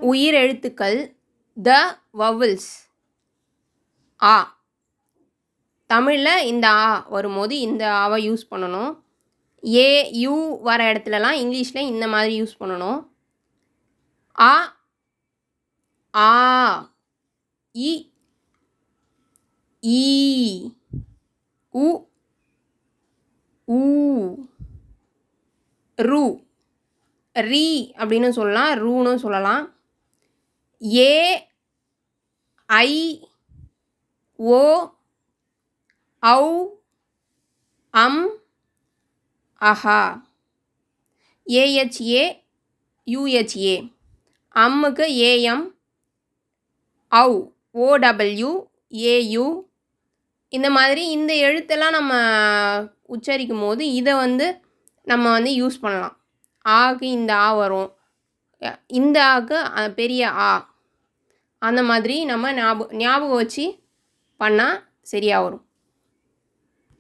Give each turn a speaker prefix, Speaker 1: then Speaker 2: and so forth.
Speaker 1: உயிர் எழுத்துக்கள் த வவல்ஸ். ஆ. தமிழில் இந்த ஆ வரும்போது இந்த ஆவை யூஸ் பண்ணணும். ஏ யூ வர இடத்துலலாம் இங்கிலீஷில் இந்த மாதிரி யூஸ் பண்ணணும். ஆ ஆ இ ஈ உ ஊ ரு ரீ அப்படின்னு சொல்லலாம், ரூன்னு சொல்லலாம். ஏ ஐ ஓ ஔ அம் அஹா. ஏஹெச்ஏ யுஹெச்ஏ. அம்முக்கு ஏஎம், ஔ ஓடபிள்யூ ஏயு. இந்த மாதிரி இந்த எழுத்தெல்லாம் நம்ம உச்சரிக்கும் போது இதை நம்ம யூஸ் பண்ணலாம். ஆக்கு இந்த ஆ வரும், இந்த ஆக்கு பெரிய ஆ. அந்த மாதிரி நம்ம ஞாபகம் வச்சு பண்ணால் சரியாக வரும்.